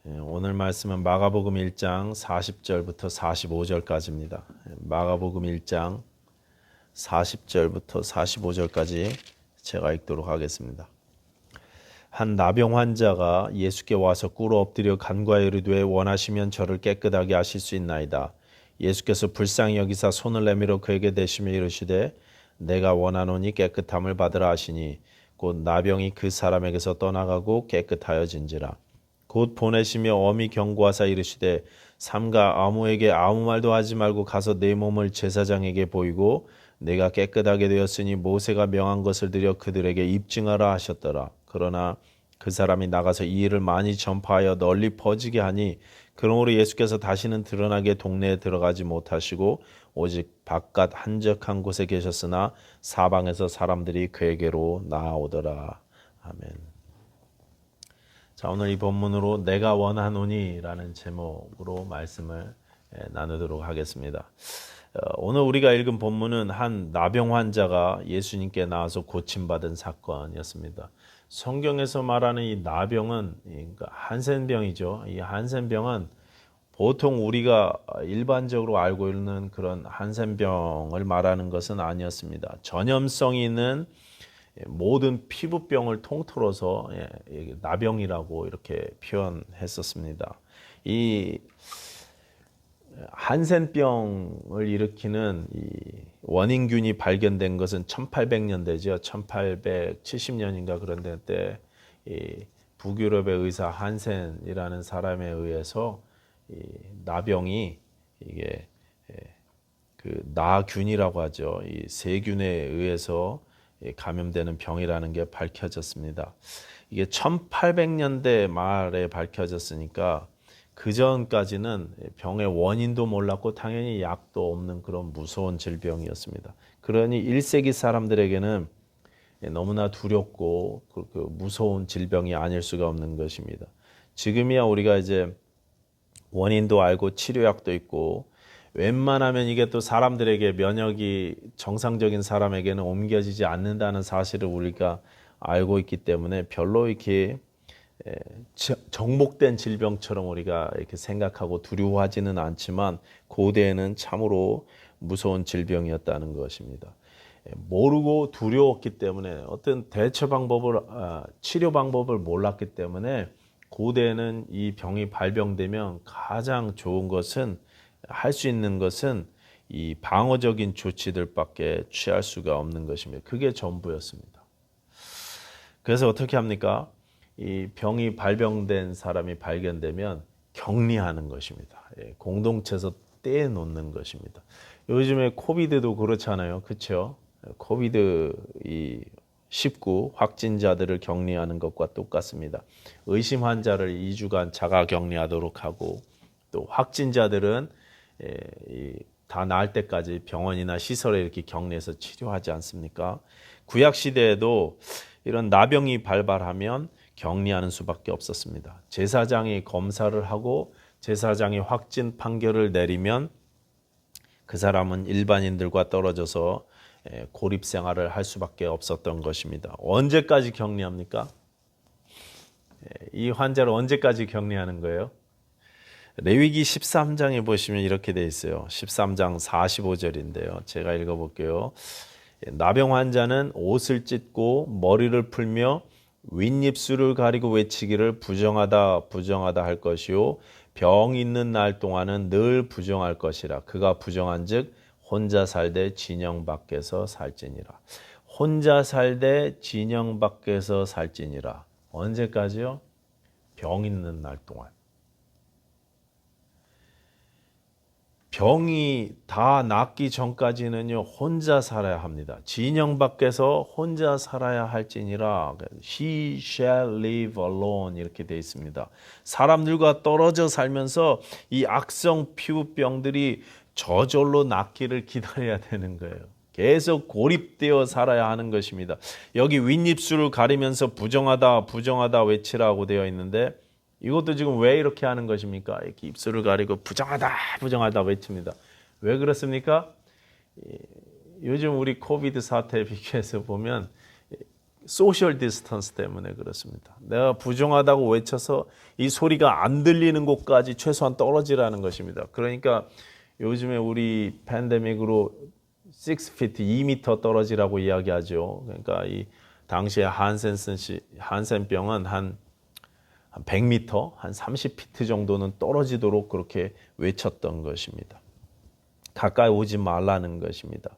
오늘 말씀은 마가복음 1장 40절부터 45절까지입니다. 마가복음 1장 40절부터 45절까지 제가 읽도록 하겠습니다. 한 나병 환자가 예수께 와서 꿇어 엎드려 간과하여 이르되 원하시면 저를 깨끗하게 하실 수 있나이다. 예수께서 불쌍히 여기사 손을 내밀어 그에게 대시며 이르시되 내가 원하노니 깨끗함을 받으라 하시니 곧 나병이 그 사람에게서 떠나가고 깨끗하여진지라. 곧 보내시며 엄히 경고하사 이르시되 삼가 아무에게 아무 말도 하지 말고 가서 내 몸을 제사장에게 보이고 내가 깨끗하게 되었으니 모세가 명한 것을 드려 그들에게 입증하라 하셨더라. 그러나 그 사람이 나가서 이 일을 많이 전파하여 널리 퍼지게 하니 그러므로 예수께서 다시는 드러나게 동네에 들어가지 못하시고 오직 바깥 한적한 곳에 계셨으나 사방에서 사람들이 그에게로 나아오더라. 아멘. 자, 오늘 이 본문으로 내가 원하노니라는 제목으로 말씀을 나누도록 하겠습니다. 오늘 우리가 읽은 본문은 한 나병 환자가 예수님께 나와서 고침받은 사건이었습니다. 성경에서 말하는 이 나병은 한센병이죠. 이 한센병은 보통 우리가 일반적으로 알고 있는 그런 한센병을 말하는 것은 아니었습니다. 전염성이 있는 모든 피부병을 통틀어서 나병이라고 이렇게 표현했었습니다. 이 한센병을 일으키는 이 원인균이 발견된 것은 1800년대죠. 1870년인가 그런 때 이 북유럽의 의사 한센이라는 사람에 의해서 이 나병이 이게 그 나균이라고 하죠. 이 세균에 의해서 감염되는 병이라는 게 밝혀졌습니다. 이게 1800년대 말에 밝혀졌으니까 그 전까지는 병의 원인도 몰랐고 당연히 약도 없는 그런 무서운 질병이었습니다. 그러니 1세기 사람들에게는 너무나 두렵고 그 무서운 질병이 아닐 수가 없는 것입니다. 지금이야 우리가 이제 원인도 알고 치료약도 있고 웬만하면 이게 또 사람들에게 면역이 정상적인 사람에게는 옮겨지지 않는다는 사실을 우리가 알고 있기 때문에 별로 이렇게 정복된 질병처럼 우리가 이렇게 생각하고 두려워하지는 않지만 고대에는 참으로 무서운 질병이었다는 것입니다. 모르고 두려웠기 때문에 어떤 대처 방법을 치료 방법을 몰랐기 때문에 고대에는 이 병이 발병되면 가장 좋은 것은 할 수 있는 것은 이 방어적인 조치들밖에 취할 수가 없는 것입니다. 그게 전부였습니다. 그래서 어떻게 합니까? 이 병이 발병된 사람이 발견되면 격리하는 것입니다. 공동체에서 떼놓는 것입니다. 요즘에 코비드도 그렇잖아요. 그렇죠? 코비드 19 확진자들을 격리하는 것과 똑같습니다. 의심 환자를 2주간 자가 격리하도록 하고 또 확진자들은 다 나을 때까지 병원이나 시설에 이렇게 격리해서 치료하지 않습니까? 구약 시대에도 이런 나병이 발발하면 격리하는 수밖에 없었습니다. 제사장이 검사를 하고 제사장이 확진 판결을 내리면 그 사람은 일반인들과 떨어져서 고립 생활을 할 수밖에 없었던 것입니다. 언제까지 격리합니까? 이 환자를 언제까지 격리하는 거예요? 레위기 13장에 보시면 이렇게 돼 있어요. 13장 45절인데요. 제가 읽어볼게요. 나병 환자는 옷을 찢고 머리를 풀며 윗입술을 가리고 외치기를 부정하다 부정하다 할 것이요 병 있는 날 동안은 늘 부정할 것이라. 그가 부정한즉 혼자 살되 진영 밖에서 살지니라. 혼자 살되 진영 밖에서 살지니라. 언제까지요? 병 있는 날 동안. 병이 다 낫기 전까지는요 혼자 살아야 합니다. 진영 밖에서 혼자 살아야 할지니라. He shall live alone 이렇게 되어 있습니다. 사람들과 떨어져 살면서 이 악성 피부병들이 저절로 낫기를 기다려야 되는 거예요. 계속 고립되어 살아야 하는 것입니다. 여기 윗입술을 가리면서 부정하다 부정하다 외치라고 되어 있는데 이것도 지금 왜 이렇게 하는 것입니까? 이렇게 입술을 가리고 부정하다 부정하다 외칩니다. 왜 그렇습니까? 요즘 우리 코비드 사태에 비교해서 보면 소셜 디스턴스 때문에 그렇습니다. 내가 부정하다고 외쳐서 이 소리가 안 들리는 곳까지 최소한 떨어지라는 것입니다. 그러니까 요즘에 우리 팬데믹으로 6feet, 2m 떨어지라고 이야기하죠. 그러니까 이 당시에 한센병은 한 100m, 한 30피트 정도는 떨어지도록 그렇게 외쳤던 것입니다. 가까이 오지 말라는 것입니다.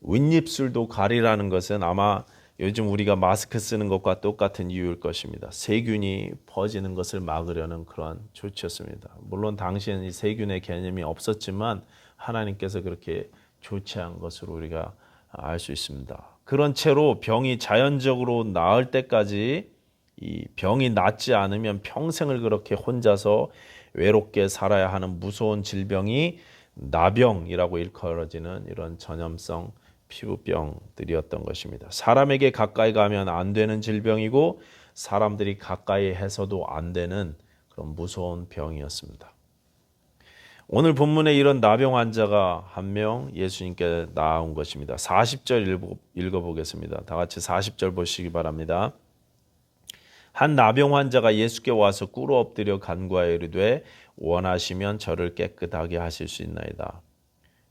윗입술도 가리라는 것은 아마 요즘 우리가 마스크 쓰는 것과 똑같은 이유일 것입니다. 세균이 퍼지는 것을 막으려는 그러한 조치였습니다. 물론 당시에는 이 세균의 개념이 없었지만 하나님께서 그렇게 조치한 것으로 우리가 알 수 있습니다. 그런 채로 병이 자연적으로 나을 때까지 이 병이 낫지 않으면 평생을 그렇게 혼자서 외롭게 살아야 하는 무서운 질병이 나병이라고 일컬어지는 이런 전염성 피부병들이었던 것입니다. 사람에게 가까이 가면 안 되는 질병이고 사람들이 가까이 해서도 안 되는 그런 무서운 병이었습니다. 오늘 본문에 이런 나병 환자가 한 명 예수님께 나온 것입니다. 40절 읽어보겠습니다. 다 같이 40절 보시기 바랍니다. 한 나병 환자가 예수께 와서 꿇어 엎드려 간구하여 이르되 원하시면 저를 깨끗하게 하실 수 있나이다.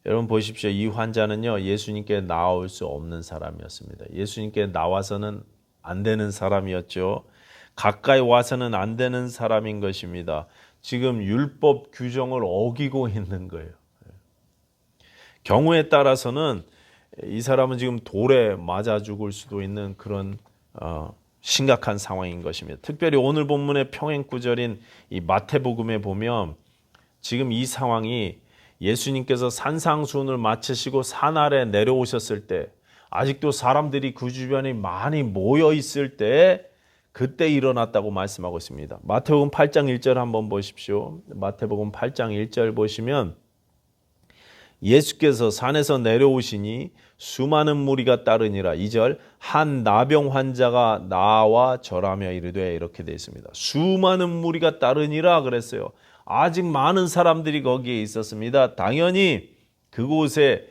여러분 보십시오. 이 환자는요, 예수님께 나올 수 없는 사람이었습니다. 예수님께 나와서는 안 되는 사람이었죠. 가까이 와서는 안 되는 사람인 것입니다. 지금 율법 규정을 어기고 있는 거예요. 경우에 따라서는 이 사람은 지금 돌에 맞아 죽을 수도 있는 그런 심각한 상황인 것입니다. 특별히 오늘 본문의 평행 구절인 이 마태복음에 보면 지금 이 상황이 예수님께서 산상수훈을 마치시고 산 아래 내려오셨을 때 아직도 사람들이 그 주변에 많이 모여 있을 때 그때 일어났다고 말씀하고 있습니다. 마태복음 8장 1절 한번 보십시오. 마태복음 8장 1절 보시면 예수께서 산에서 내려오시니 수많은 무리가 따르니라. 2절 한 나병 환자가 나와 절하며 이르되 이렇게 되어 있습니다. 수많은 무리가 따르니라 그랬어요. 아직 많은 사람들이 거기에 있었습니다. 당연히 그곳에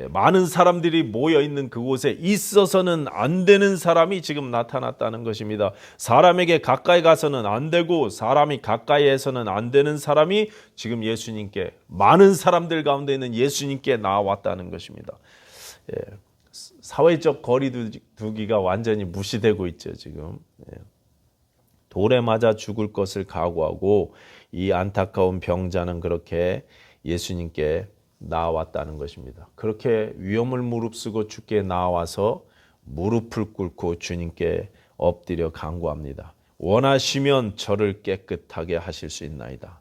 많은 사람들이 모여 있는 그곳에 있어서는 안 되는 사람이 지금 나타났다는 것입니다. 사람에게 가까이 가서는 안 되고 사람이 가까이에서는 안 되는 사람이 지금 예수님께 많은 사람들 가운데 있는 예수님께 나왔다는 것입니다. 사회적 거리두기가 완전히 무시되고 있죠. 지금 돌에 맞아 죽을 것을 각오하고 이 안타까운 병자는 그렇게 예수님께 나왔다는 것입니다. 그렇게 위험을 무릅쓰고 주께 나와서 무릎을 꿇고 주님께 엎드려 간구합니다. 원하시면 저를 깨끗하게 하실 수 있나이다.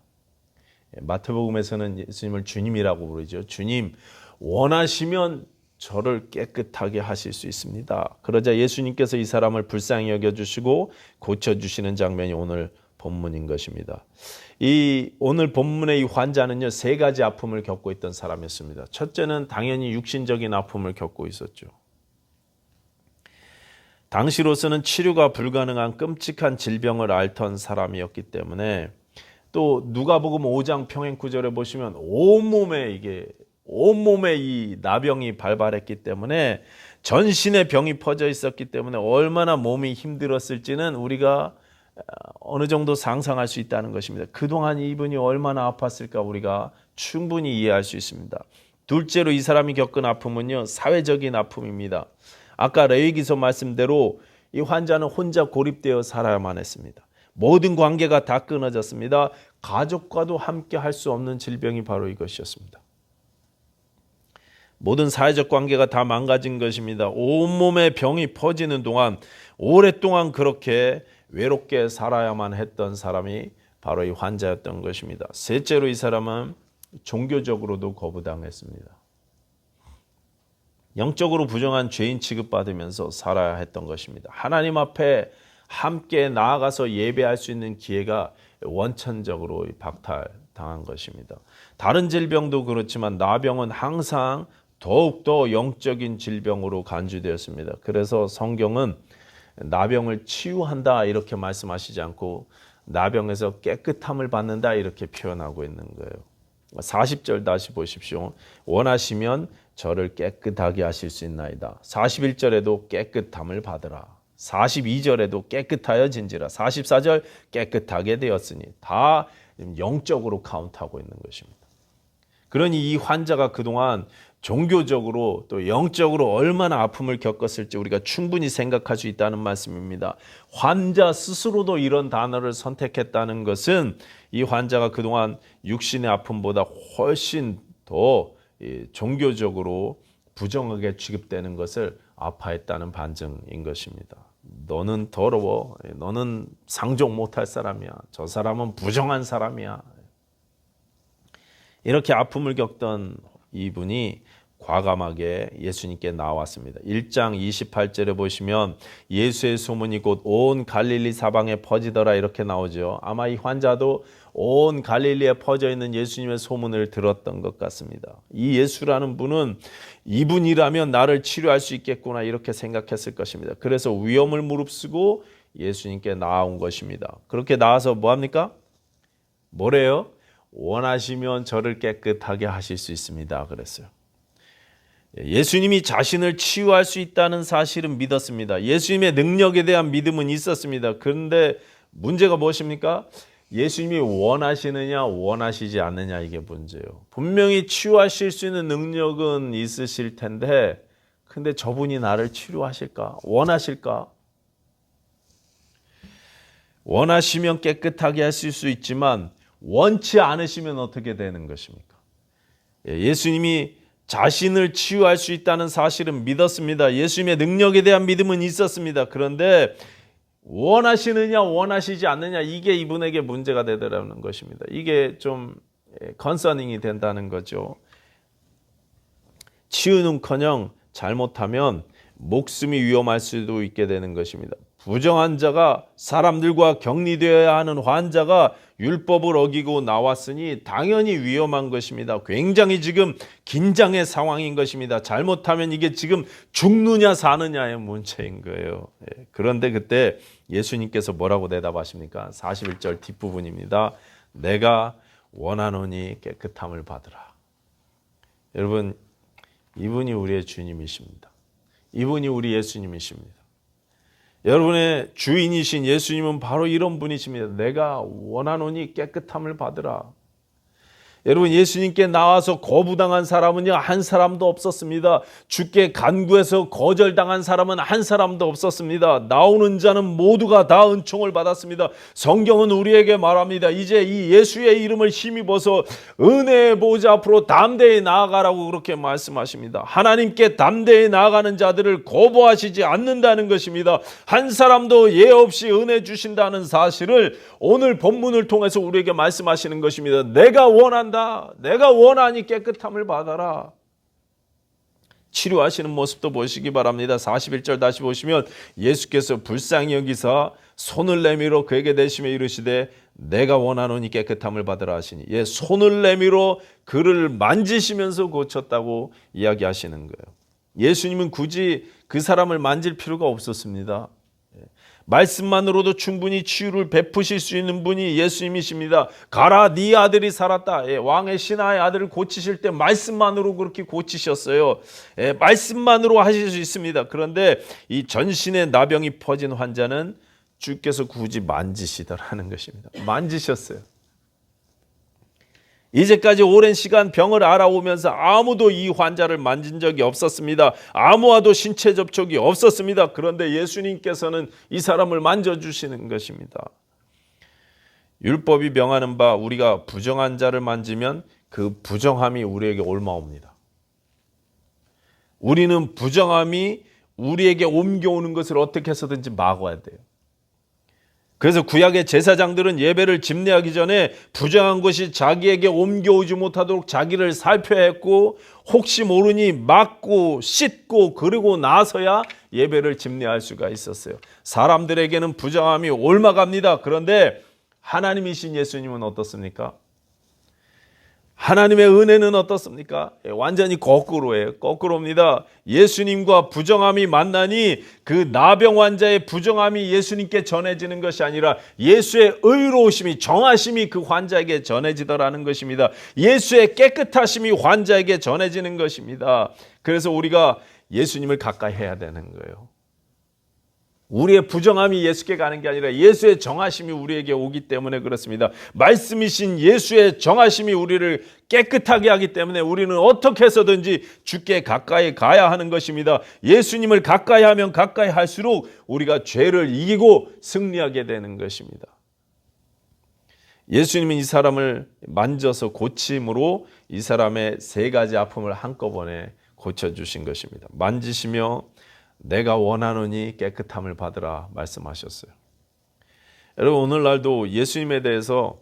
마태복음에서는 예수님을 주님이라고 부르죠. 주님, 원하시면 저를 깨끗하게 하실 수 있습니다. 그러자 예수님께서 이 사람을 불쌍히 여겨주시고 고쳐주시는 장면이 오늘 본문인 것입니다. 이 오늘 본문의 이 환자는요, 세 가지 아픔을 겪고 있던 사람이었습니다. 첫째는 당연히 육신적인 아픔을 겪고 있었죠. 당시로서는 치료가 불가능한 끔찍한 질병을 앓던 사람이었기 때문에 또 누가복음 5장 평행 구절에 보시면 온몸에 이 나병이 발발했기 때문에 전신에 병이 퍼져 있었기 때문에 얼마나 몸이 힘들었을지는 우리가 어느 정도 상상할 수 있다는 것입니다. 그동안 이분이 얼마나 아팠을까 우리가 충분히 이해할 수 있습니다. 둘째로 이 사람이 겪은 아픔은요, 사회적인 아픔입니다. 아까 레위기서 말씀대로 이 환자는 혼자 고립되어 살아야만 했습니다. 모든 관계가 다 끊어졌습니다. 가족과도 함께 할 수 없는 질병이 바로 이것이었습니다. 모든 사회적 관계가 다 망가진 것입니다. 온몸에 병이 퍼지는 동안 오랫동안 그렇게 외롭게 살아야만 했던 사람이 바로 이 환자였던 것입니다. 셋째로 이 사람은 종교적으로도 거부당했습니다. 영적으로 부정한 죄인 취급받으면서 살아야 했던 것입니다. 하나님 앞에 함께 나아가서 예배할 수 있는 기회가 원천적으로 박탈당한 것입니다. 다른 질병도 그렇지만 나병은 항상 더욱더 영적인 질병으로 간주되었습니다. 그래서 성경은 나병을 치유한다 이렇게 말씀하시지 않고 나병에서 깨끗함을 받는다 이렇게 표현하고 있는 거예요. 40절 다시 보십시오. 원하시면 저를 깨끗하게 하실 수 있나이다. 41절에도 깨끗함을 받으라. 42절에도 깨끗하여진지라 44절 깨끗하게 되었으니 다 영적으로 카운트하고 있는 것입니다. 그러니 이 환자가 그동안 종교적으로 또 영적으로 얼마나 아픔을 겪었을지 우리가 충분히 생각할 수 있다는 말씀입니다. 환자 스스로도 이런 단어를 선택했다는 것은 이 환자가 그동안 육신의 아픔보다 훨씬 더 종교적으로 부정하게 취급되는 것을 아파했다는 반증인 것입니다. 너는 더러워, 너는 상종 못할 사람이야, 저 사람은 부정한 사람이야. 이렇게 아픔을 겪던 이분이 과감하게 예수님께 나왔습니다. 1장 28절에 보시면 예수의 소문이 곧 온 갈릴리 사방에 퍼지더라 이렇게 나오죠. 아마 이 환자도 온 갈릴리에 퍼져 있는 예수님의 소문을 들었던 것 같습니다. 이 예수라는 분은 이분이라면 나를 치료할 수 있겠구나 이렇게 생각했을 것입니다. 그래서 위험을 무릅쓰고 예수님께 나아온 것입니다. 그렇게 나와서 뭐합니까? 뭐래요? 원하시면 저를 깨끗하게 하실 수 있습니다. 그랬어요. 예수님이 자신을 치유할 수 있다는 사실은 믿었습니다. 예수님의 능력에 대한 믿음은 있었습니다. 그런데 문제가 무엇입니까? 예수님이 원하시느냐 원하시지 않느냐 이게 문제예요. 분명히 치유하실 수 있는 능력은 있으실 텐데 근데 저분이 나를 치료하실까? 원하실까? 원하시면 깨끗하게 하실 수 있지만 원치 않으시면 어떻게 되는 것입니까? 예수님이 자신을 치유할 수 있다는 사실은 믿었습니다. 예수님의 능력에 대한 믿음은 있었습니다. 그런데 원하시느냐 원하시지 않느냐 이게 이분에게 문제가 되더라는 것입니다. 이게 좀 컨서닝이 된다는 거죠. 치유는커녕 잘못하면 목숨이 위험할 수도 있게 되는 것입니다. 부정한 자가 사람들과 격리되어야 하는 환자가 율법을 어기고 나왔으니 당연히 위험한 것입니다. 굉장히 지금 긴장의 상황인 것입니다. 잘못하면 이게 지금 죽느냐 사느냐의 문제인 거예요. 그런데 그때 예수님께서 뭐라고 대답하십니까? 41절 뒷부분입니다. 내가 원하노니 깨끗함을 받으라. 여러분, 이분이 우리의 주님이십니다. 이분이 우리 예수님이십니다. 여러분의 주인이신 예수님은 바로 이런 분이십니다. 내가 원하노니 깨끗함을 받으라. 여러분 예수님께 나와서 거부당한 사람은요 한 사람도 없었습니다. 주께 간구해서 거절당한 사람은 한 사람도 없었습니다. 나오는 자는 모두가 다 은총을 받았습니다. 성경은 우리에게 말합니다. 이제 이 예수의 이름을 힘입어서 은혜의 보좌 앞으로 담대히 나아가라고 그렇게 말씀하십니다. 하나님께 담대히 나아가는 자들을 거부하시지 않는다는 것입니다. 한 사람도 예 없이 은혜 주신다는 사실을 오늘 본문을 통해서 우리에게 말씀하시는 것입니다. 내가 원한다. 내가 원하니 깨끗함을 받아라. 치료하시는 모습도 보시기 바랍니다. 41절 다시 보시면 예수께서 불쌍히 여기사 손을 내밀어 그에게 대시며 이르시되 내가 원하노니 깨끗함을 받으라 하시니 손을 내밀어 그를 만지시면서 고쳤다고 이야기하시는 거예요. 예수님은 굳이 그 사람을 만질 필요가 없었습니다. 말씀만으로도 충분히 치유를 베푸실 수 있는 분이 예수님이십니다. 가라 네 아들이 살았다. 왕의 신하의 아들을 고치실 때 말씀만으로 그렇게 고치셨어요. 말씀만으로 하실 수 있습니다. 그런데 이 전신에 나병이 퍼진 환자는 주께서 굳이 만지시더라는 것입니다. 만지셨어요. 이제까지 오랜 시간 병을 알아오면서 아무도 이 환자를 만진 적이 없었습니다. 아무와도 신체 접촉이 없었습니다. 그런데 예수님께서는 이 사람을 만져주시는 것입니다. 율법이 명하는 바 우리가 부정한 자를 만지면 그 부정함이 우리에게 옮아옵니다. 우리는 부정함이 우리에게 옮겨오는 것을 어떻게 해서든지 막아야 돼요. 그래서 구약의 제사장들은 예배를 집례하기 전에 부정한 것이 자기에게 옮겨오지 못하도록 자기를 살펴야 했고 혹시 모르니 막고 씻고 그러고 나서야 예배를 집례할 수가 있었어요. 사람들에게는 부정함이 옮아갑니다. 그런데 하나님이신 예수님은 어떻습니까? 하나님의 은혜는 어떻습니까? 완전히 거꾸로예요. 거꾸로입니다. 예수님과 부정함이 만나니 그 나병 환자의 부정함이 예수님께 전해지는 것이 아니라 예수의 의로우심이 정하심이 그 환자에게 전해지더라는 것입니다. 예수의 깨끗하심이 환자에게 전해지는 것입니다. 그래서 우리가 예수님을 가까이 해야 되는 거예요. 우리의 부정함이 예수께 가는 게 아니라 예수의 정하심이 우리에게 오기 때문에 그렇습니다. 말씀이신 예수의 정하심이 우리를 깨끗하게 하기 때문에 우리는 어떻게 해서든지 주께 가까이 가야 하는 것입니다. 예수님을 가까이 하면 가까이 할수록 우리가 죄를 이기고 승리하게 되는 것입니다. 예수님은 이 사람을 만져서 고침으로 이 사람의 세 가지 아픔을 한꺼번에 고쳐주신 것입니다. 만지시며 내가 원하노니 깨끗함을 받으라 말씀하셨어요. 여러분, 오늘날도 예수님에 대해서,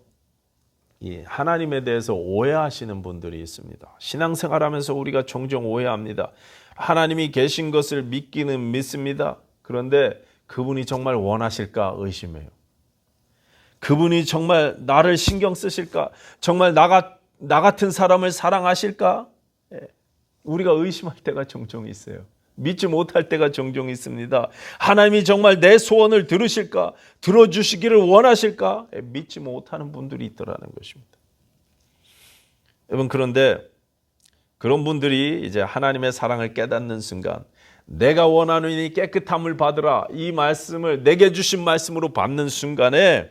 하나님에 대해서 오해하시는 분들이 있습니다. 신앙생활하면서 우리가 종종 오해합니다. 하나님이 계신 것을 믿기는 믿습니다. 그런데 그분이 정말 원하실까 의심해요. 그분이 정말 나를 신경 쓰실까? 정말 나 같은 사람을 사랑하실까? 우리가 의심할 때가 종종 있어요. 믿지 못할 때가 종종 있습니다. 하나님이 정말 내 소원을 들으실까? 들어주시기를 원하실까? 믿지 못하는 분들이 있더라는 것입니다. 여러분, 그런데 그런 분들이 이제 하나님의 사랑을 깨닫는 순간 내가 원하노니 깨끗함을 받으라, 이 말씀을 내게 주신 말씀으로 받는 순간에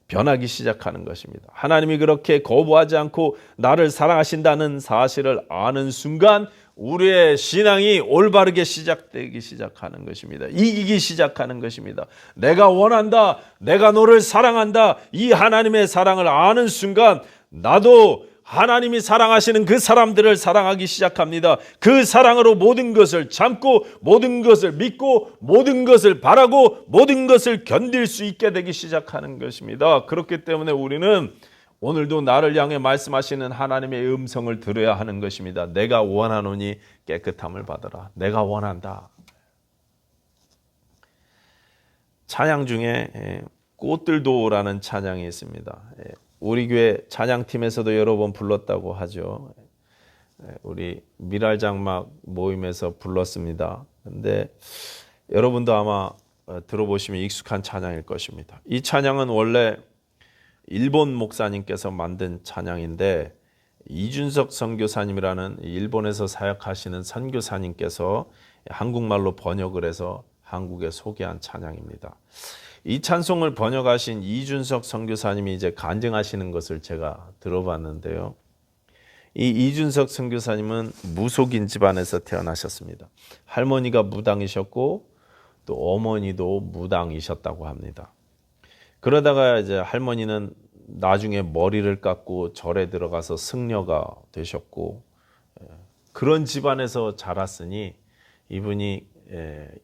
변하기 시작하는 것입니다. 하나님이 그렇게 거부하지 않고 나를 사랑하신다는 사실을 아는 순간 우리의 신앙이 올바르게 시작되기 시작하는 것입니다. 이기기 시작하는 것입니다. 내가 원한다, 내가 너를 사랑한다, 이 하나님의 사랑을 아는 순간 나도 하나님이 사랑하시는 그 사람들을 사랑하기 시작합니다. 그 사랑으로 모든 것을 참고, 모든 것을 믿고, 모든 것을 바라고, 모든 것을 견딜 수 있게 되기 시작하는 것입니다. 그렇기 때문에 우리는 오늘도 나를 향해 말씀하시는 하나님의 음성을 들어야 하는 것입니다. 내가 원하노니 깨끗함을 받으라. 내가 원한다. 찬양 중에 꽃들도라는 찬양이 있습니다. 우리 교회 찬양팀에서도 여러 번 불렀다고 하죠. 우리 미랄장막 모임에서 불렀습니다. 근데 여러분도 아마 들어보시면 익숙한 찬양일 것입니다. 이 찬양은 원래 일본 목사님께서 만든 찬양인데 이준석 선교사님이라는 일본에서 사역하시는 선교사님께서 한국말로 번역을 해서 한국에 소개한 찬양입니다. 이 찬송을 번역하신 이준석 선교사님이 이제 간증하시는 것을 제가 들어봤는데요. 이 이준석 선교사님은 무속인 집안에서 태어나셨습니다. 할머니가 무당이셨고 또 어머니도 무당이셨다고 합니다. 그러다가 이제 할머니는 나중에 머리를 깎고 절에 들어가서 승려가 되셨고, 그런 집안에서 자랐으니 이분이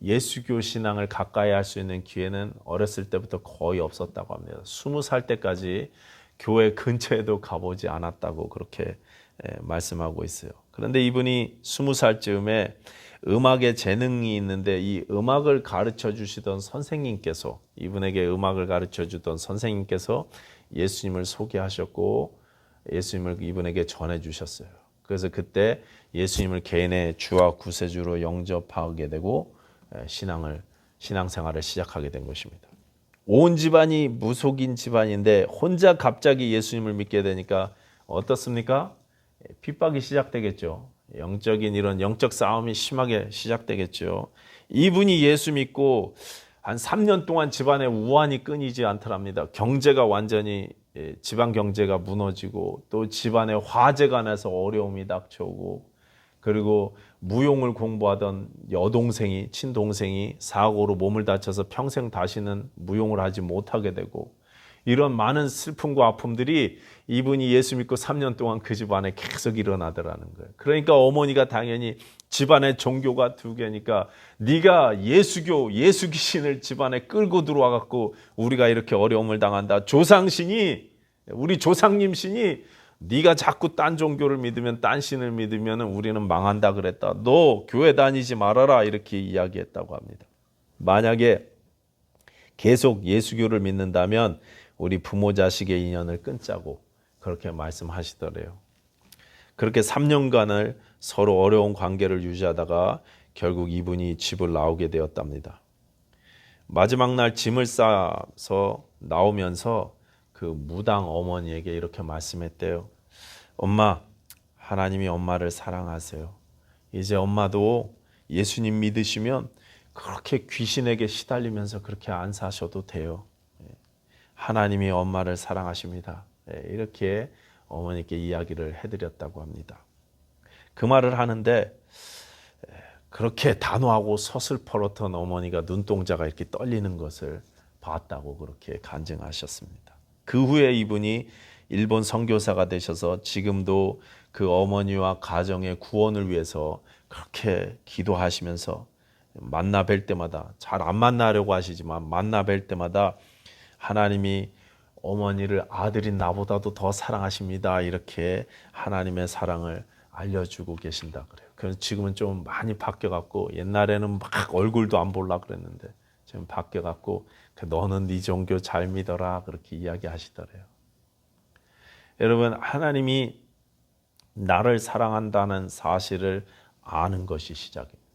예수교 신앙을 가까이 할 수 있는 기회는 어렸을 때부터 거의 없었다고 합니다. 20살 때까지 교회 근처에도 가보지 않았다고 그렇게 말씀하고 있어요. 그런데 이분이 20살쯤에 음악에 재능이 있는데 이 음악을 가르쳐 주시던 선생님께서, 이분에게 음악을 가르쳐 주던 선생님께서 예수님을 소개하셨고 예수님을 이분에게 전해 주셨어요. 그래서 그때 예수님을 개인의 주와 구세주로 영접하게 되고 신앙생활을 시작하게 된 것입니다. 온 집안이 무속인 집안인데 혼자 갑자기 예수님을 믿게 되니까 어떻습니까? 핍박이 시작되겠죠. 영적인 이런 영적 싸움이 심하게 시작되겠죠. 이분이 예수 믿고 한 3년 동안 집안의 우환이 끊이지 않더랍니다. 경제가 완전히, 집안 경제가 무너지고 또 집안에 화재가 나서 어려움이 닥쳐오고, 그리고 무용을 공부하던 여동생이, 친동생이 사고로 몸을 다쳐서 평생 다시는 무용을 하지 못하게 되고, 이런 많은 슬픔과 아픔들이 이분이 예수 믿고 3년 동안 그 집안에 계속 일어나더라는 거예요. 그러니까 어머니가 당연히 집안에 종교가 2개니까 네가 예수교, 예수 귀신을 집안에 끌고 들어와 갖고 우리가 이렇게 어려움을 당한다. 조상신이, 우리 조상님 신이 네가 자꾸 딴 종교를 믿으면, 딴 신을 믿으면 우리는 망한다 그랬다. 너 교회 다니지 말아라, 이렇게 이야기했다고 합니다. 만약에 계속 예수교를 믿는다면 우리 부모 자식의 인연을 끊자고 그렇게 말씀하시더래요. 그렇게 3년간을 서로 어려운 관계를 유지하다가 결국 이분이 집을 나오게 되었답니다. 마지막 날 짐을 싸서 나오면서 그 무당 어머니에게 이렇게 말씀했대요. 엄마, 하나님이 엄마를 사랑하세요. 이제 엄마도 예수님 믿으시면 그렇게 귀신에게 시달리면서 그렇게 안 사셔도 돼요. 하나님이 엄마를 사랑하십니다. 이렇게 어머니께 이야기를 해드렸다고 합니다. 그 말을 하는데 그렇게 단호하고 서슬퍼렇던 어머니가 눈동자가 이렇게 떨리는 것을 봤다고 그렇게 간증하셨습니다. 그 후에 이분이 일본 선교사가 되셔서 지금도 그 어머니와 가정의 구원을 위해서 그렇게 기도하시면서 만나 뵐 때마다, 잘 안 만나려고 하시지만 만나 뵐 때마다 하나님이 어머니를 아들인 나보다도 더 사랑하십니다. 이렇게 하나님의 사랑을 알려주고 계신다 그래요. 그래서 지금은 좀 많이 바뀌어갖고, 옛날에는 막 얼굴도 안 보려고 그랬는데 지금 바뀌어갖고 너는 네 종교 잘 믿어라 그렇게 이야기하시더래요. 여러분, 하나님이 나를 사랑한다는 사실을 아는 것이 시작입니다.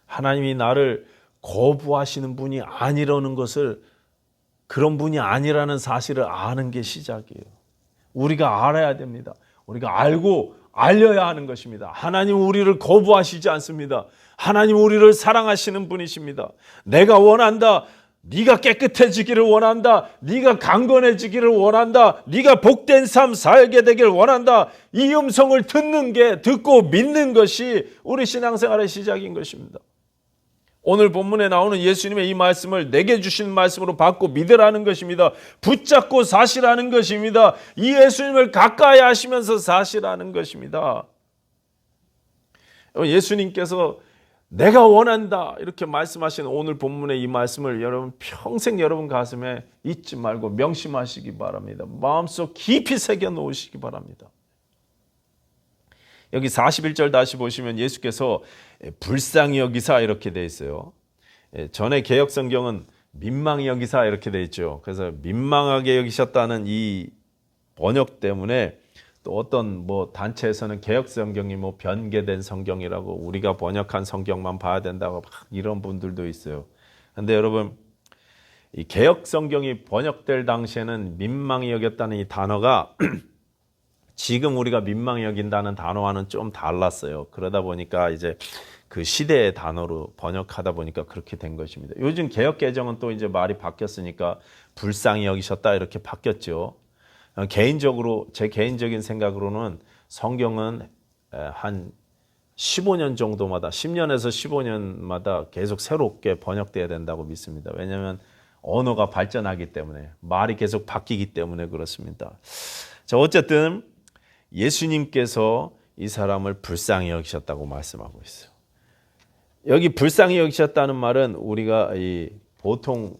하나님이 나를 거부하시는 분이 아니라는 것을, 그런 분이 아니라는 사실을 아는 게 시작이에요. 우리가 알아야 됩니다. 우리가 알고 알려야 하는 것입니다. 하나님 우리를 거부하시지 않습니다. 하나님 우리를 사랑하시는 분이십니다. 내가 원한다. 네가 깨끗해지기를 원한다. 네가 강건해지기를 원한다. 네가 복된 삶 살게 되기를 원한다. 이 음성을 듣고 믿는 것이 우리 신앙생활의 시작인 것입니다. 오늘 본문에 나오는 예수님의 이 말씀을 내게 주신 말씀으로 받고 믿으라는 것입니다. 붙잡고 사시라는 것입니다. 이 예수님을 가까이 하시면서 사시라는 것입니다. 예수님께서 내가 원한다 이렇게 말씀하시는 오늘 본문의 이 말씀을 여러분 평생 여러분 가슴에 잊지 말고 명심하시기 바랍니다. 마음속 깊이 새겨 놓으시기 바랍니다. 여기 41절 다시 보시면 예수께서 불쌍히 여기사 이렇게 돼 있어요. 전에 개역 성경은 민망히 여기사 이렇게 돼 있죠. 그래서 민망하게 여기셨다는 이 번역 때문에 또 어떤 단체에서는 개역 성경이 변개된 성경이라고 우리가 번역한 성경만 봐야 된다고 막 이런 분들도 있어요. 근데 여러분, 이 개역 성경이 번역될 당시에는 민망히 여겼다는 이 단어가 지금 우리가 민망히 여긴다는 단어와는 좀 달랐어요. 그러다 보니까 이제 그 시대의 단어로 번역하다 보니까 그렇게 된 것입니다. 요즘 개역 개정은 또 이제 말이 바뀌었으니까 불쌍히 여기셨다 이렇게 바뀌었죠. 개인적으로 제 개인적인 생각으로는 성경은 한 15년 정도마다 10년에서 15년마다 계속 새롭게 번역돼야 된다고 믿습니다. 왜냐하면 언어가 발전하기 때문에 말이 계속 바뀌기 때문에 그렇습니다. 자, 어쨌든 예수님께서 이 사람을 불쌍히 여기셨다고 말씀하고 있어요. 여기 불쌍히 여기셨다는 말은 우리가 보통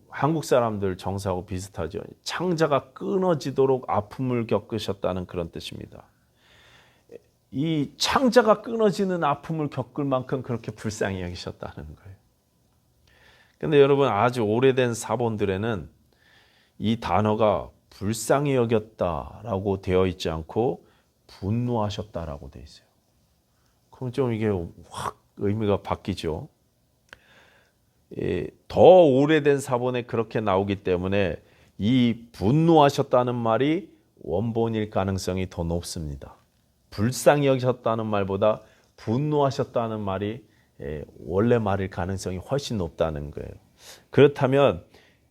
한국 사람들 정서하고 비슷하죠. 창자가 끊어지도록 아픔을 겪으셨다는 그런 뜻입니다. 이 창자가 끊어지는 아픔을 겪을 만큼 그렇게 불쌍히 여기셨다는 거예요. 근데 여러분, 아주 오래된 사본들에는 이 단어가 불쌍히 여겼다라고 되어 있지 않고 분노하셨다라고 되어 있어요. 그럼 좀 이게 확 의미가 바뀌죠. 더 오래된 사본에 그렇게 나오기 때문에 이 분노하셨다는 말이 원본일 가능성이 더 높습니다. 불쌍히 여기셨다는 말보다 분노하셨다는 말이 원래 말일 가능성이 훨씬 높다는 거예요. 그렇다면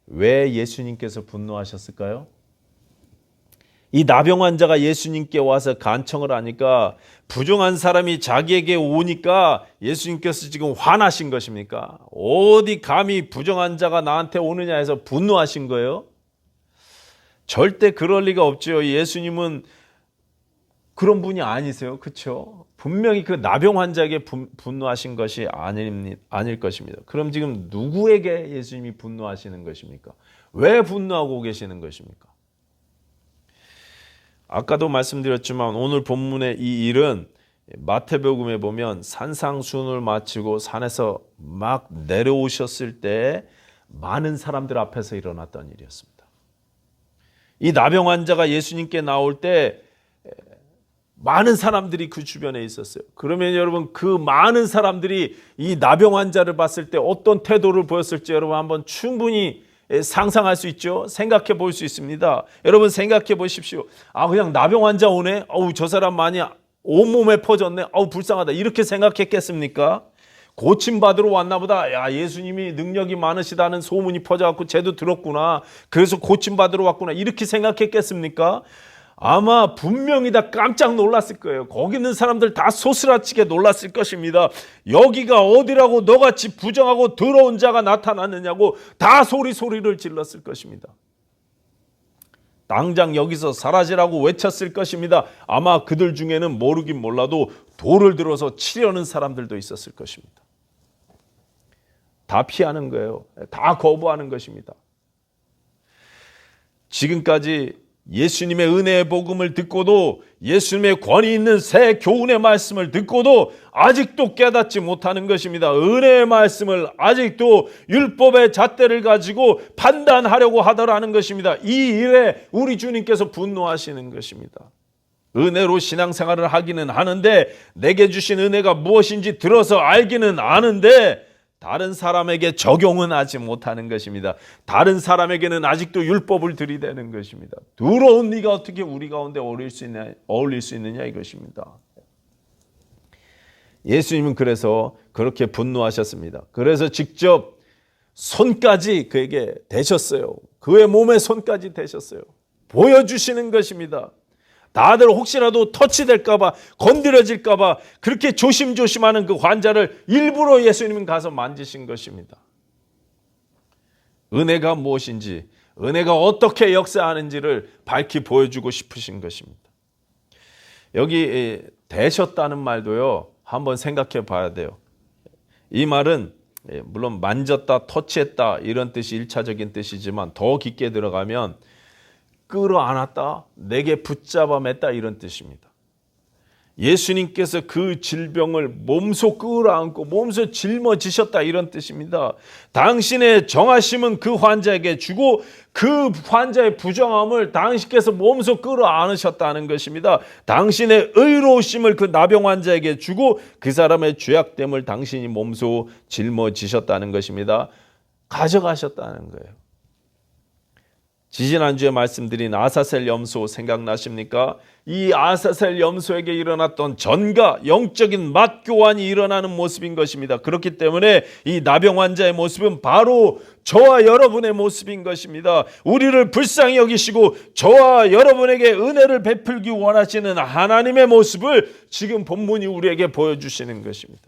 왜 예수님께서 분노하셨을까요? 이 나병 환자가 예수님께 와서 간청을 하니까 부정한 사람이 자기에게 오니까 예수님께서 지금 화나신 것입니까? 어디 감히 부정한 자가 나한테 오느냐 해서 분노하신 거예요? 절대 그럴 리가 없죠. 예수님은 그런 분이 아니세요. 그렇죠? 분명히 그 나병 환자에게 분노하신 것이 아닐 것입니다. 그럼 지금 누구에게 예수님이 분노하시는 것입니까? 왜 분노하고 계시는 것입니까? 아까도 말씀드렸지만 오늘 본문의 이 일은 마태복음에 보면 산상수훈을 마치고 산에서 막 내려오셨을 때 많은 사람들 앞에서 일어났던 일이었습니다. 이 나병 환자가 예수님께 나올 때 많은 사람들이 그 주변에 있었어요. 그러면 여러분, 그 많은 사람들이 이 나병 환자를 봤을 때 어떤 태도를 보였을지 여러분 한번 충분히 상상할 수 있죠. 생각해 볼 수 있습니다. 여러분 생각해 보십시오. 그냥 나병 환자 오네. 저 사람 많이 온몸에 퍼졌네. 불쌍하다. 이렇게 생각했겠습니까? 고침받으러 왔나 보다. 야, 예수님이 능력이 많으시다는 소문이 퍼져갖고 쟤도 들었구나. 그래서 고침받으러 왔구나. 이렇게 생각했겠습니까? 아마 분명히 다 깜짝 놀랐을 거예요. 거기 있는 사람들 다 소스라치게 놀랐을 것입니다. 여기가 어디라고 너같이 부정하고 더러운 자가 나타났느냐고 다 소리를 질렀을 것입니다. 당장 여기서 사라지라고 외쳤을 것입니다. 아마 그들 중에는 모르긴 몰라도 돌을 들어서 치려는 사람들도 있었을 것입니다. 다 피하는 거예요. 다 거부하는 것입니다. 지금까지 예수님의 은혜의 복음을 듣고도, 예수님의 권위 있는 새 교훈의 말씀을 듣고도 아직도 깨닫지 못하는 것입니다. 은혜의 말씀을 아직도 율법의 잣대를 가지고 판단하려고 하더라는 것입니다. 이 일에 우리 주님께서 분노하시는 것입니다. 은혜로 신앙생활을 하기는 하는데, 내게 주신 은혜가 무엇인지 들어서 알기는 아는데 다른 사람에게 적용은 하지 못하는 것입니다. 다른 사람에게는 아직도 율법을 들이대는 것입니다. 더러운 네가 어떻게 우리 가운데 어울릴 수 있느냐 이것입니다. 예수님은 그래서 그렇게 분노하셨습니다. 그래서 직접 손까지 그에게 대셨어요. 그의 몸에 손까지 대셨어요. 보여주시는 것입니다. 다들 혹시라도 터치될까봐, 건드려질까봐 그렇게 조심조심하는 그 환자를 일부러 예수님은 가서 만지신 것입니다. 은혜가 무엇인지, 은혜가 어떻게 역사하는지를 밝히 보여주고 싶으신 것입니다. 여기 대셨다는 말도요, 한번 생각해 봐야 돼요. 이 말은 물론 만졌다, 터치했다 이런 뜻이 1차적인 뜻이지만 더 깊게 들어가면 끌어안았다, 내게 붙잡아 맸다 이런 뜻입니다. 예수님께서 그 질병을 몸소 끌어안고 몸소 짊어지셨다 이런 뜻입니다. 당신의 정하심은 그 환자에게 주고 그 환자의 부정함을 당신께서 몸소 끌어안으셨다는 것입니다. 당신의 의로우심을 그 나병 환자에게 주고 그 사람의 죄악됨을 당신이 몸소 짊어지셨다는 것입니다. 가져가셨다는 거예요. 지지난주에 말씀드린 아사셀 염소 생각나십니까? 이 아사셀 염소에게 일어났던 전가, 영적인 맞교환이 일어나는 모습인 것입니다. 그렇기 때문에 이 나병 환자의 모습은 바로 저와 여러분의 모습인 것입니다. 우리를 불쌍히 여기시고 저와 여러분에게 은혜를 베풀기 원하시는 하나님의 모습을 지금 본문이 우리에게 보여주시는 것입니다.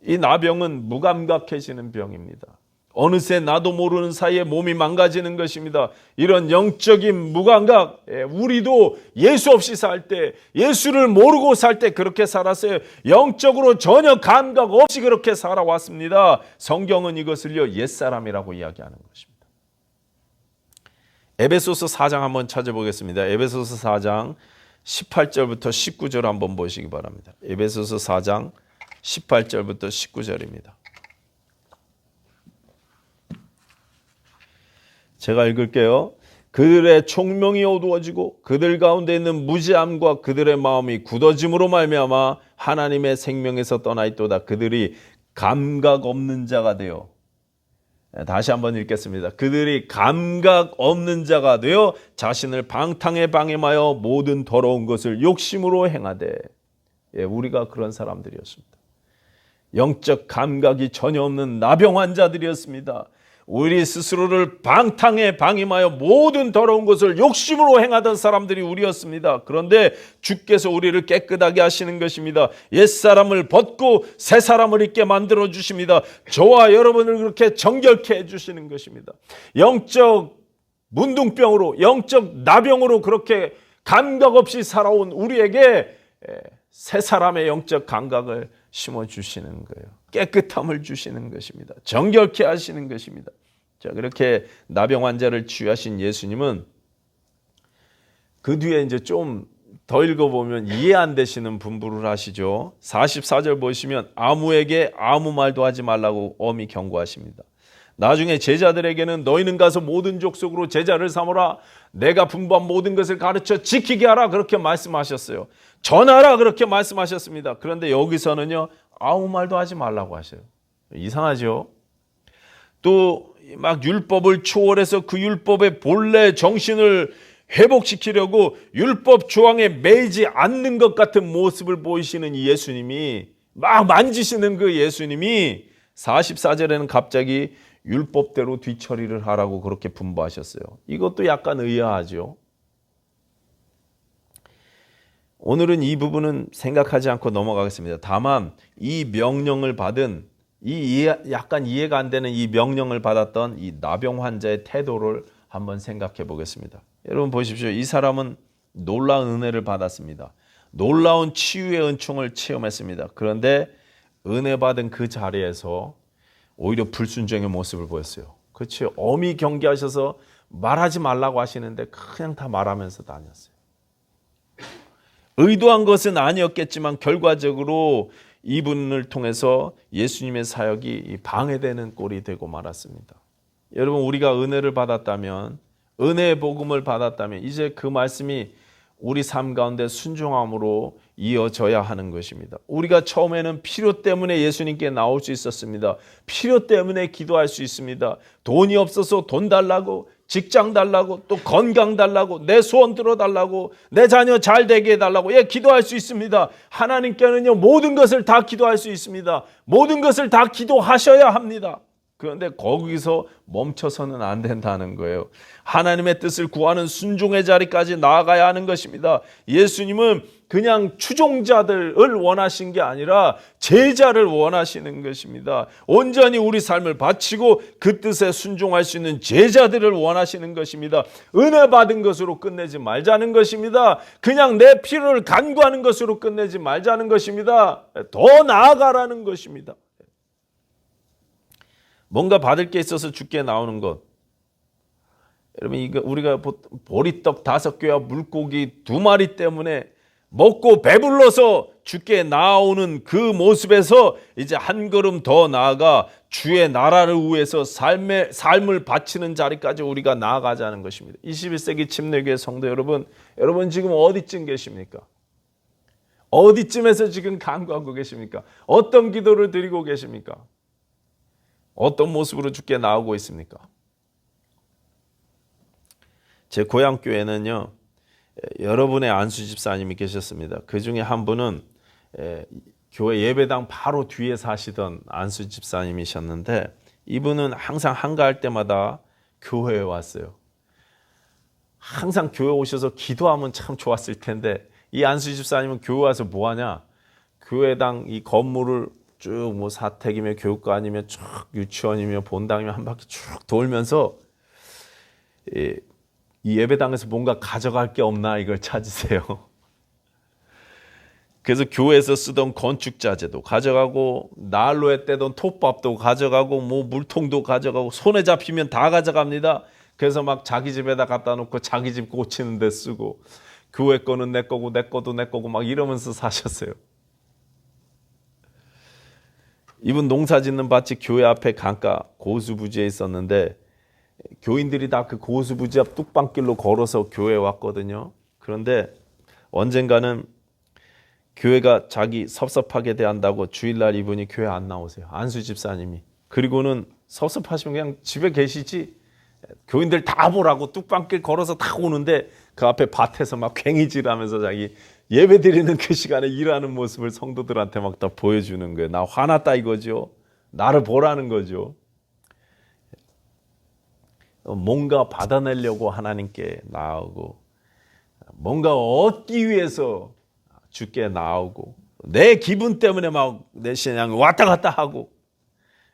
이 나병은 무감각해지는 병입니다. 어느새 나도 모르는 사이에 몸이 망가지는 것입니다. 이런 영적인 무감각, 우리도 예수 없이 살 때, 예수를 모르고 살 때 그렇게 살았어요. 영적으로 전혀 감각 없이 그렇게 살아왔습니다. 성경은 이것을요, 옛사람이라고 이야기하는 것입니다. 에베소서 4장 한번 찾아보겠습니다. 에베소서 4장 18절부터 19절 한번 보시기 바랍니다. 에베소서 4장 18절부터 19절입니다. 제가 읽을게요. 그들의 총명이 어두워지고 그들 가운데 있는 무지함과 그들의 마음이 굳어짐으로 말미암아 하나님의 생명에서 떠나 있도다. 그들이 감각 없는 자가 되어, 다시 한번 읽겠습니다. 그들이 감각 없는 자가 되어 자신을 방탕에 방임하여 모든 더러운 것을 욕심으로 행하되. 우리가 그런 사람들이었습니다. 영적 감각이 전혀 없는 나병 환자들이었습니다. 우리 스스로를 방탕에 방임하여 모든 더러운 것을 욕심으로 행하던 사람들이 우리였습니다. 그런데 주께서 우리를 깨끗하게 하시는 것입니다. 옛사람을 벗고 새사람을 입게 만들어 주십니다. 저와 여러분을 그렇게 정결케 해주시는 것입니다. 영적 문둥병으로, 영적 나병으로 그렇게 감각 없이 살아온 우리에게 새사람의 영적 감각을 심어주시는 거예요. 깨끗함을 주시는 것입니다. 정결케 하시는 것입니다. 자, 그렇게 나병 환자를 치유하신 예수님은 그 뒤에 이제 좀 더 읽어보면 이해 안 되시는 분부를 하시죠. 44절 보시면 아무에게 아무 말도 하지 말라고 엄히 경고하십니다. 나중에 제자들에게는 너희는 가서 모든 족속으로 제자를 삼으라. 내가 분부한 모든 것을 가르쳐 지키게 하라. 그렇게 말씀하셨어요. 전하라. 그렇게 말씀하셨습니다. 그런데 여기서는요, 아무 말도 하지 말라고 하셔요. 이상하죠? 또 막 율법을 초월해서 그 율법의 본래 정신을 회복시키려고 율법 조항에 매이지 않는 것 같은 모습을 보이시는 이 예수님이 막 만지시는 그 예수님이 44절에는 갑자기 율법대로 뒤처리를 하라고 그렇게 분부하셨어요. 이것도 약간 의아하죠. 오늘은 이 부분은 생각하지 않고 넘어가겠습니다. 다만 이 명령을 받은 약간 이해가 안 되는 이 명령을 받았던 이 나병 환자의 태도를 한번 생각해 보겠습니다. 여러분 보십시오. 이 사람은 놀라운 은혜를 받았습니다. 놀라운 치유의 은총을 체험했습니다. 그런데 은혜 받은 그 자리에서 오히려 불순종의 모습을 보였어요. 그렇죠. 엄히 경계하셔서 말하지 말라고 하시는데 그냥 다 말하면서 다녔어요. 의도한 것은 아니었겠지만 결과적으로 이분을 통해서 예수님의 사역이 방해되는 꼴이 되고 말았습니다. 여러분 우리가 은혜를 받았다면, 은혜의 복음을 받았다면 이제 그 말씀이 우리 삶 가운데 순종함으로 이어져야 하는 것입니다. 우리가 처음에는 필요 때문에 예수님께 나올 수 있었습니다. 필요 때문에 기도할 수 있습니다. 돈이 없어서 돈 달라고, 직장 달라고, 또 건강 달라고, 내 소원 들어달라고, 내 자녀 잘 되게 해달라고 기도할 수 있습니다. 하나님께는요 모든 것을 다 기도할 수 있습니다. 모든 것을 다 기도하셔야 합니다. 그런데 거기서 멈춰서는 안 된다는 거예요. 하나님의 뜻을 구하는 순종의 자리까지 나아가야 하는 것입니다. 예수님은 그냥 추종자들을 원하신 게 아니라 제자를 원하시는 것입니다. 온전히 우리 삶을 바치고 그 뜻에 순종할 수 있는 제자들을 원하시는 것입니다. 은혜 받은 것으로 끝내지 말자는 것입니다. 그냥 내 필요를 간구하는 것으로 끝내지 말자는 것입니다. 더 나아가라는 것입니다. 뭔가 받을 게 있어서 주께 나오는 것. 여러분 이거 우리가 보리떡 5개와 물고기 2마리 때문에 먹고 배불러서 주께 나오는 그 모습에서 이제 한 걸음 더 나아가 주의 나라를 위해서 삶을 바치는 자리까지 우리가 나아가자는 것입니다. 21세기 침례교회 성도 여러분 지금 어디쯤 계십니까? 어디쯤에서 지금 간구하고 계십니까? 어떤 기도를 드리고 계십니까? 어떤 모습으로 주께 나오고 있습니까? 제 고향 교회는요, 여러분의 안수 집사님이 계셨습니다. 그 중에 한 분은 교회 예배당 바로 뒤에 사시던 안수 집사님이셨는데 이분은 항상 한가할 때마다 교회에 왔어요. 항상 교회 오셔서 기도하면 참 좋았을 텐데 이 안수 집사님은 교회 와서 뭐 하냐? 교회당 이 건물을 쭉 뭐 사택이며 교육관이며 쭉 유치원이며 본당이며 한 바퀴 쭉 돌면서 이 예배당에서 뭔가 가져갈 게 없나 이걸 찾으세요. 그래서 교회에서 쓰던 건축자재도 가져가고 난로에 떼던 톱밥도 가져가고 뭐 물통도 가져가고 손에 잡히면 다 가져갑니다. 그래서 막 자기 집에다 갖다 놓고 자기 집 고치는 데 쓰고 교회 거는 내 거고 내 거도 내 거고 막 이러면서 사셨어요. 이분 농사 짓는 밭이 교회 앞에 강가 고수부지에 있었는데 교인들이 다 그 고수부지 앞 뚝방길로 걸어서 교회에 왔거든요. 그런데 언젠가는 교회가 자기 섭섭하게 대한다고 주일날 이분이 교회 안 나오세요. 안수 집사님이. 그리고는 섭섭하시면 그냥 집에 계시지. 교인들 다 보라고 뚝방길 걸어서 다 오는데 그 앞에 밭에서 막 괭이질하면서 자기 예배 드리는 그 시간에 일하는 모습을 성도들한테 막 다 보여주는 거예요. 나 화났다 이거죠. 나를 보라는 거죠. 뭔가 받아내려고 하나님께 나오고 뭔가 얻기 위해서 주께 나오고 내 기분 때문에 막 내 신앙을 왔다 갔다 하고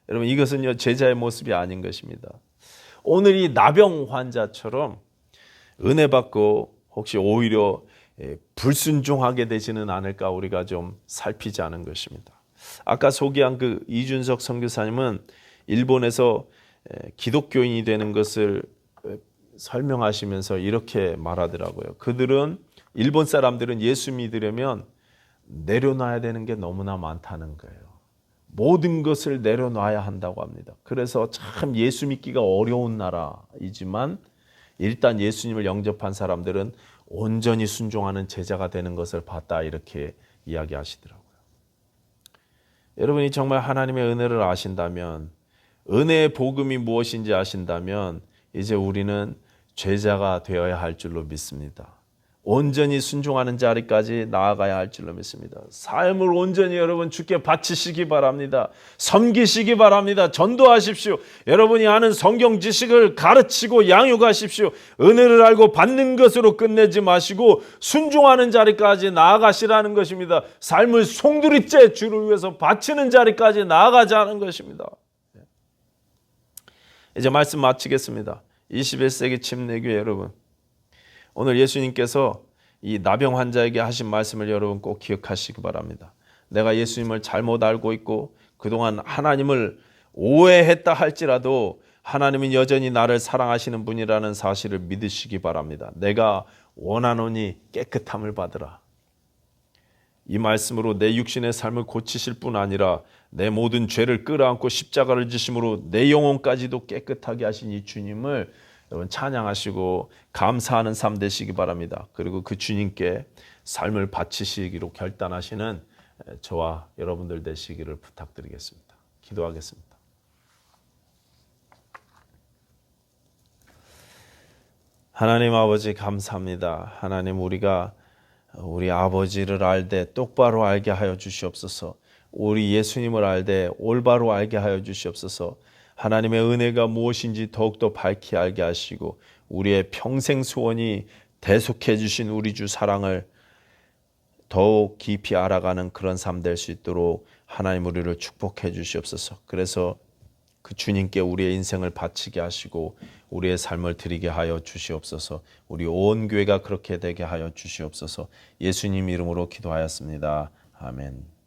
여러분 이것은요 제자의 모습이 아닌 것입니다. 오늘 이 나병 환자처럼 은혜 받고 혹시 오히려 불순종하게 되지는 않을까 우리가 좀 살피자는 것입니다. 아까 소개한 그 이준석 선교사님은 일본에서 기독교인이 되는 것을 설명하시면서 이렇게 말하더라고요. 그들은 일본 사람들은 예수 믿으려면 내려놔야 되는 게 너무나 많다는 거예요. 모든 것을 내려놔야 한다고 합니다. 그래서 참 예수 믿기가 어려운 나라이지만 일단 예수님을 영접한 사람들은 온전히 순종하는 제자가 되는 것을 봤다 이렇게 이야기하시더라고요. 여러분이 정말 하나님의 은혜를 아신다면 은혜의 복음이 무엇인지 아신다면 이제 우리는 제자가 되어야 할 줄로 믿습니다. 온전히 순종하는 자리까지 나아가야 할 줄로 믿습니다. 삶을 온전히 여러분 주께 바치시기 바랍니다. 섬기시기 바랍니다. 전도하십시오. 여러분이 아는 성경 지식을 가르치고 양육하십시오. 은혜를 알고 받는 것으로 끝내지 마시고 순종하는 자리까지 나아가시라는 것입니다. 삶을 송두리째 주를 위해서 바치는 자리까지 나아가자는 것입니다. 이제 말씀 마치겠습니다. 21세기 침례교회 여러분, 오늘 예수님께서 이 나병 환자에게 하신 말씀을 여러분 꼭 기억하시기 바랍니다. 내가 예수님을 잘못 알고 있고 그동안 하나님을 오해했다 할지라도 하나님은 여전히 나를 사랑하시는 분이라는 사실을 믿으시기 바랍니다. 내가 원하노니 깨끗함을 받으라. 이 말씀으로 내 육신의 삶을 고치실 뿐 아니라 내 모든 죄를 끌어안고 십자가를 지심으로 내 영혼까지도 깨끗하게 하신 이 주님을 여러분 찬양하시고 감사하는 삶 되시기 바랍니다. 그리고 그 주님께 삶을 바치시기로 결단하시는 저와 여러분들 되시기를 부탁드리겠습니다. 기도하겠습니다. 하나님 아버지 감사합니다. 하나님 우리가 우리 아버지를 알되 똑바로 알게 하여 주시옵소서. 우리 예수님을 알되 올바로 알게 하여 주시옵소서. 하나님의 은혜가 무엇인지 더욱더 밝히 알게 하시고 우리의 평생 소원이 대속해 주신 우리 주 사랑을 더욱 깊이 알아가는 그런 삶 될 수 있도록 하나님 우리를 축복해 주시옵소서. 그래서 그 주님께 우리의 인생을 바치게 하시고 우리의 삶을 드리게 하여 주시옵소서. 우리 온 교회가 그렇게 되게 하여 주시옵소서. 예수님 이름으로 기도하였습니다. 아멘.